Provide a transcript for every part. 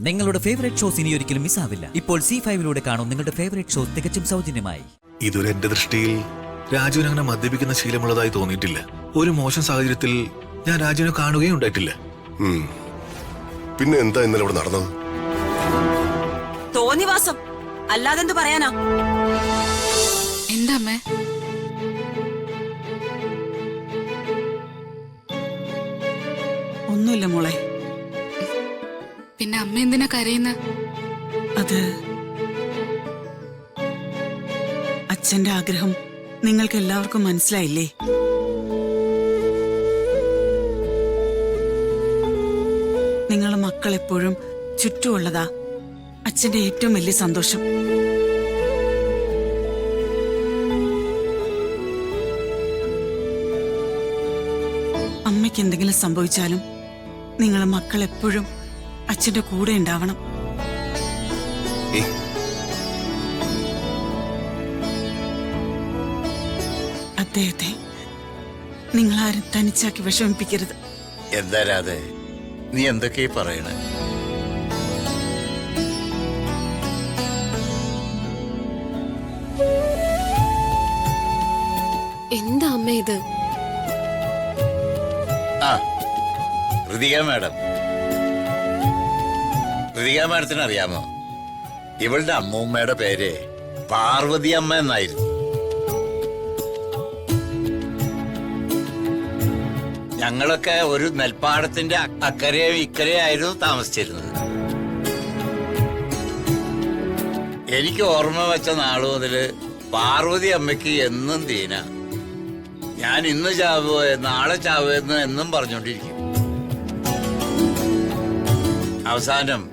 നിങ്ങളുടെ favourite shows ഇനി ഒരിക്കലും മിസ്സാവില്ല. ഇപ്പോൾ C5 കാണും നിങ്ങളുടെ ഫേവറേറ്റ് ഷോസ് തികച്ചും സൗജന്യമായി. ഇതുവരെ എന്റെ ദൃഷ്ടിയിൽ രാജുവിന് അങ്ങനെ മദ്യപിക്കുന്ന ശീലമുള്ളതായി തോന്നിയിട്ടില്ല. ഒരു മോശം സാഹചര്യത്തിൽ ഞാൻ രാജുവിനെ കാണുകയും ഉണ്ടായിട്ടില്ല. പിന്നെ എന്താ ഇന്നലെ ഇവിടെ നടന്നത്? തോന്നിവാസം അല്ലാതെന്ത് പറയാനാ? എന്താ അമ്മേ? ഒന്നുമില്ല മോളെ. പിന്നെ അമ്മ എന്തിനാ കരയുന്ന? അത് അച്ഛന്റെ ആഗ്രഹം നിങ്ങൾക്ക് എല്ലാവർക്കും മനസ്സിലായില്ലേ? നിങ്ങളെ മക്കൾ എപ്പോഴും ചുറ്റുമുള്ളതാ അച്ഛന്റെ ഏറ്റവും വലിയ സന്തോഷം. അമ്മയ്ക്ക് എന്തെങ്കിലും സംഭവിച്ചാലും നിങ്ങളെ മക്കൾ എപ്പോഴും അച്ഛന്റെ കൂടെ ഉണ്ടാവണം. അദ്ദേഹത്തെ നിങ്ങളാരും തനിച്ചാക്കി വിഷമിപ്പിക്കരുത്. എന്താ രാധേ, നീ എന്തൊക്കെയാ പറയണേ? എന്താ അമ്മ ഇത്? ആ, ഋതിക മാഡം. ഋതിക മാഡത്തിന് അറിയാമോ, ഇവളുടെ അമ്മൂമ്മയുടെ പേര് പാർവതി അമ്മ എന്നായിരുന്നു. ഞങ്ങളൊക്കെ ഒരു നെൽപ്പാടത്തിന്റെ അക്കരയോ ഇക്കരയോ ആയിരുന്നു താമസിച്ചിരുന്നത്. എനിക്ക് ഓർമ്മ വെച്ച നാളു മുതല് പാർവതി അമ്മയ്ക്ക് എന്നും ദീന. ഞാൻ ഇന്ന് ചാവുമോ നാളെ ചാവുമെന്ന് എന്നും പറഞ്ഞോണ്ടിരിക്കും. അവസാനം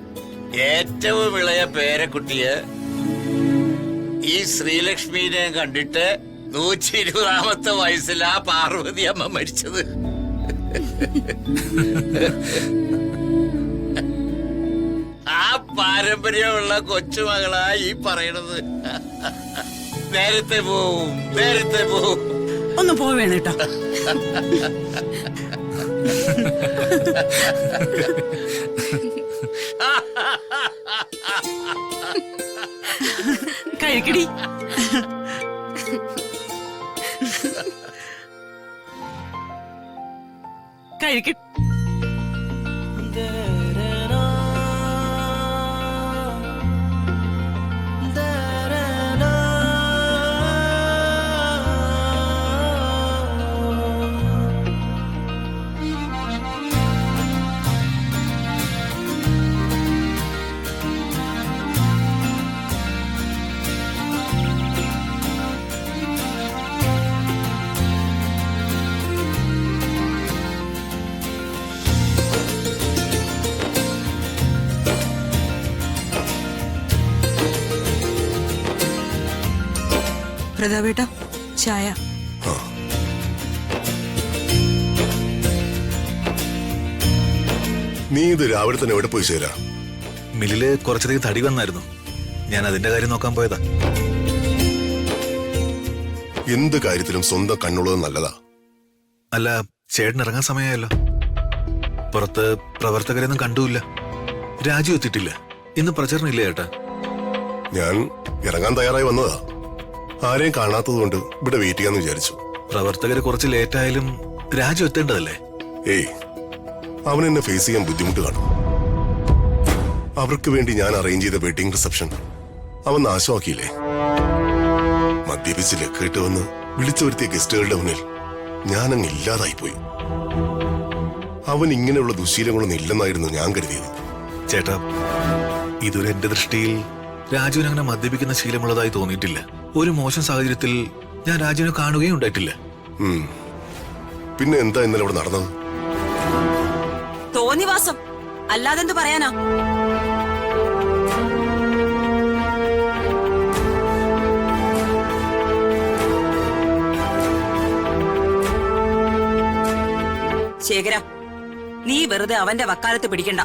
ഏറ്റവും ഇളയ പേരക്കുട്ടിയെ ഈ ശ്രീലക്ഷ്മിനെ കണ്ടിട്ട് 120ാമത്തെ വയസ്സിലാ പാർവതി അമ്മ മരിച്ചത്. ആ പാരമ്പര്യമുള്ള കൊച്ചുമകളാ ഈ പറയണത്. നേരത്തെ പോവും, നേരത്തെ പോവും. ഒന്ന് പോവേണ കേട്ടോ. കഴിക്കടി. കഴിക്ക. പ്രതാപേട്ടാ, ചായ. നീ ഇത് രാവിലെ തന്നെ എവിടെ പോയി ചേരാ? മില്ലില് കുറച്ചധികം തടി വന്നായിരുന്നു. ഞാൻ അതിന്റെ കാര്യം നോക്കാൻ പോയതാ. എന്ത് കാര്യത്തിലും സ്വന്തം കണ്ണുള്ളത് നല്ലതാ. അല്ല, ചേട്ടൻ ഇറങ്ങാൻ സമയമായല്ലോ. പുറത്ത് പ്രവർത്തകരൊന്നും കണ്ടുമില്ല. രാജു എത്തിയിട്ടില്ല. ഇന്ന് പ്രചരണം ഇല്ല ചേട്ടാ. ഞാൻ ഇറങ്ങാൻ തയ്യാറായി വന്നതാ. ആരെയും കാണാത്തത് കൊണ്ട് ഇവിടെ വെയിറ്റ് ചെയ്യാന്ന് വിചാരിച്ചു. പ്രവർത്തകര് കുറച്ച് ലേറ്റ് ആയാലും രാജു എത്തേണ്ടതല്ലേ? ഏയ്, അവൻ എന്നെ ഫേസ് ചെയ്യാൻ ബുദ്ധിമുട്ട് കാണും. അവർക്ക് വേണ്ടി ഞാൻ അറേഞ്ച് ചെയ്ത വെഡിങ് റിസപ്ഷൻ അവൻ നാശമാക്കിയില്ലേ? മദ്യപിച്ച് ലക്കിട്ട് വന്ന് വിളിച്ചു വരുത്തിയ ഗസ്റ്റുകളുടെ മുന്നിൽ ഞാനങ്ങ് ഇല്ലാതായിപ്പോയി. അവൻ ഇങ്ങനെയുള്ള ദുശീലങ്ങളൊന്നും ഇല്ലെന്നായിരുന്നു ഞാൻ കരുതിയത്. ചേട്ടാ, ഇതുവരെ എന്റെ ദൃഷ്ടിയിൽ രാജുവിന് അങ്ങനെ മദ്യപിക്കുന്ന ശീലമുള്ളതായി തോന്നിയിട്ടില്ല. ഒരു മോശം സാഹചര്യത്തിൽ ഞാൻ രാജുവിനെ കാണുകയും ഉണ്ടായിട്ടില്ല. പിന്നെ എന്താ ഇന്നലെ ഇവിടെ നടന്നത്? തോന്നിവാസം അല്ലാതെന്ത് പറയാനാ? ശേഖര, നീ വെറുതെ അവന്റെ വക്കാലത്ത് പിടിക്കണ്ട.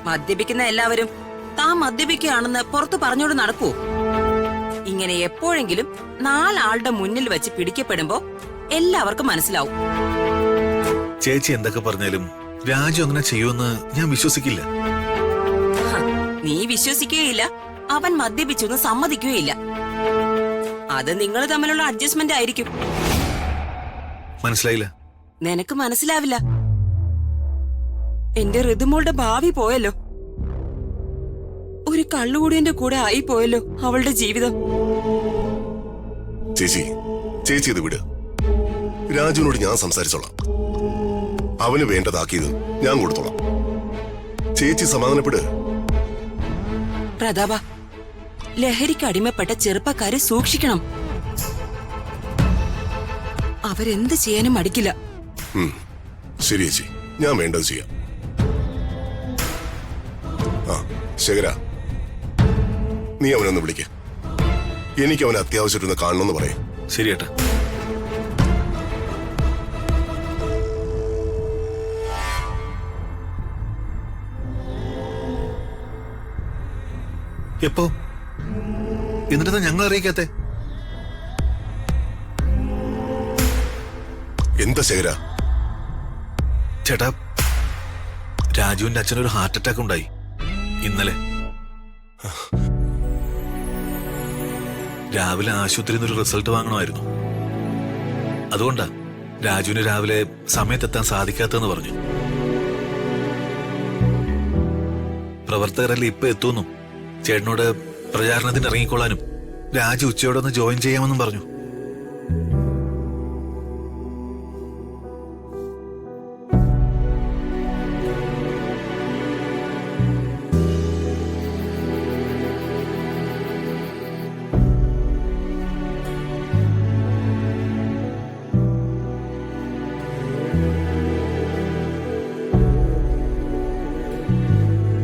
മദ്യപിക്കുന്ന എല്ലാവരും താൻ മദ്യപിക്കുകയാണെന്ന് പുറത്തു പറഞ്ഞോട് നടക്കൂ. ഇങ്ങനെ എപ്പോഴെങ്കിലും 4 ആളുടെ മുന്നിൽ വെച്ച് പിടിക്കപ്പെടുമ്പോ എല്ലാവർക്കും മനസ്സിലാവും. ചേച്ചി എന്തൊക്കെ പറഞ്ഞാലും രാജു അങ്ങനെ ചെയ്യുമെന്ന് ഞാൻ വിശ്വസിക്കില്ല. നീ വിശ്വസിക്കുകയില്ല, അവൻ മദ്യപിച്ചൊന്നും സമ്മതിക്കുകയില്ല. അത് നിങ്ങൾ തമ്മിലുള്ള അഡ്ജസ്റ്റ്മെന്റ് ആയിരിക്കും. മനസ്സിലായില്ല? നിനക്ക് മനസ്സിലാവില്ല. എന്റെ ഋതുമോളുടെ ഭാവി പോയല്ലോ. ഒരു കള്ളുകൂടിയന്റെ കൂടെ ആയി പോയല്ലോ അവളുടെ ജീവിതം. ചേച്ചി ഇത് വിട്. രാജുവിനോട് ഞാൻ സംസാരിച്ചോളാം. അവന് വേണ്ടതാക്കിയത് ഞാൻ കൊടുത്തോളാം. ചേച്ചി സമാധാനപ്പെട്. പ്രതാപ, ലഹരിക്ക് അടിമപ്പെട്ട ചെറുപ്പക്കാരെ സൂക്ഷിക്കണം. അവരെന്ത് ചെയ്യാനും മടിക്കില്ല. ശരി ചേച്ചി, ഞാൻ വേണ്ടത് ചെയ്യാം. ആ ശേഖര, നീ അവനൊന്ന് വിളിക്ക. എനിക്ക് അവനെ അത്യാവശ്യമായിട്ടൊന്ന് കാണണമെന്ന് പറയും. ശരി ഏട്ടാ. എപ്പോ? എന്നിട്ട് ഞങ്ങൾ അറിയിക്കാത്തെ? എന്താ ശേഖര? ചേട്ടാ, രാജുവിന്റെ അച്ഛനൊരു ഹാർട്ട് അറ്റാക്ക് ഉണ്ടായി ഇന്നലെ. രാവിലെ ആശുപത്രിയിൽ നിന്നൊരു റിസൾട്ട് വാങ്ങണമായിരുന്നു. അതുകൊണ്ടാ രാജുവിന് രാവിലെ സമയത്തെത്താൻ സാധിക്കാത്തെന്ന് പറഞ്ഞു. പ്രവർത്തകരല്ലേ ഇപ്പൊ എത്തുന്നു. ചേട്ടനോട് പ്രചാരണത്തിന് ഇറങ്ങിക്കൊള്ളാനും രാജു ഉച്ചയോടെ ഒന്ന് ജോയിൻ ചെയ്യാമെന്നും പറഞ്ഞു.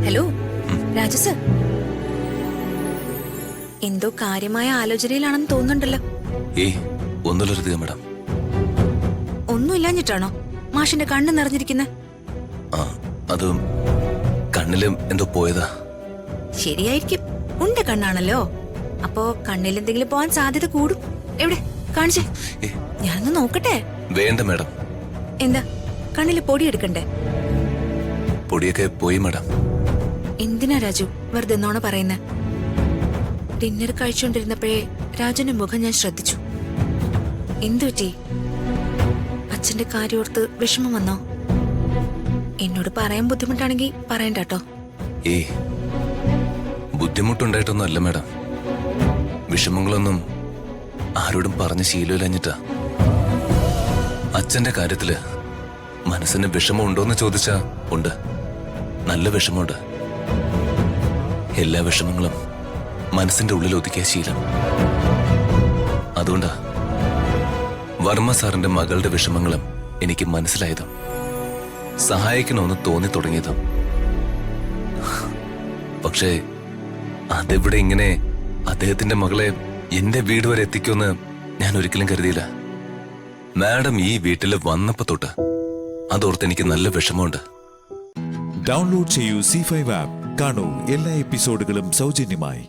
ഹലോ രാജു സർ, എന്തോ കാര്യമായ ആലോചനയിലാണെന്ന് തോന്നുന്നുണ്ടല്ലോ. ഒന്നുമില്ല മാഡം. ഒന്നുമില്ലാഞ്ഞിട്ടാണോ മാഷിന്റെ കണ്ണ് നിറഞ്ഞിരിക്കുന്നത്? അത് കണ്ണിലും എന്തോ പോയതാ. ശരിയായിരിക്കും, ഉണ്ട കണ്ണാണല്ലോ. അപ്പോ കണ്ണിൽ എന്തെങ്കിലും പോവാൻ സാധ്യത കൂടും. എവിടെ കാണിച്ചേ, ഞാനൊന്ന് നോക്കട്ടെ. വേണ്ട മാഡം. എന്താ, കണ്ണില് പൊടി എടുക്കണ്ടേ? പൊടിയൊക്കെ പോയി മാഡം. എന്തിനാ രാജു വെറുതെ നോണ പറയുന്നേ? ഡിന്നർ കഴിച്ചുകൊണ്ടിരുന്നപ്പോഴേ രാജുന്റെ മുഖം ഞാൻ ശ്രദ്ധിച്ചു. എന്തു പറ്റി? അച്ഛന്റെ കാര്യോർത്ത് വിഷമം വന്നോ? എന്നോട് പറയാൻ ബുദ്ധിമുട്ടാണെങ്കിൽ പറയണ്ട കേട്ടോ. ബുദ്ധിമുട്ടുണ്ടായിട്ടൊന്നും അല്ല മാഡം. വിഷമങ്ങളൊന്നും ആരോടും പറഞ്ഞ ശീലമില്ലഞ്ഞിട്ടാ. അച്ഛന്റെ കാര്യത്തില് മനസ്സിന് വിഷമം ഉണ്ടോന്ന് ചോദിച്ചാ ഉണ്ട്. നല്ല വിഷമമുണ്ട്. എല്ലാ വിഷമങ്ങളും മനസ്സിന്റെ ഉള്ളിൽ ഒതുക്കിയ ശീലം. അതുകൊണ്ടാ വർമ്മ സാറിന്റെ മകളുടെ വിഷമങ്ങളും എനിക്ക് മനസ്സിലായതും സഹായിക്കണമെന്ന് തോന്നി തുടങ്ങിയതും. പക്ഷേ അതെവിടെ ഇങ്ങനെ അദ്ദേഹത്തിന്റെ മകളെ എന്റെ വീട് വരെ എത്തിക്കുമെന്ന് ഞാൻ ഒരിക്കലും കരുതിയില്ല. മാഡം ഈ വീട്ടിൽ വന്നപ്പോ തൊട്ട് അതോർത്ത് എനിക്ക് നല്ല വിഷമമുണ്ട്. ഡൗൺലോഡ് ചെയ്യൂ C5 ആപ്പ്. കാണൂ എല്ലാ എപ്പിസോഡുകളും സൗജന്യമായി.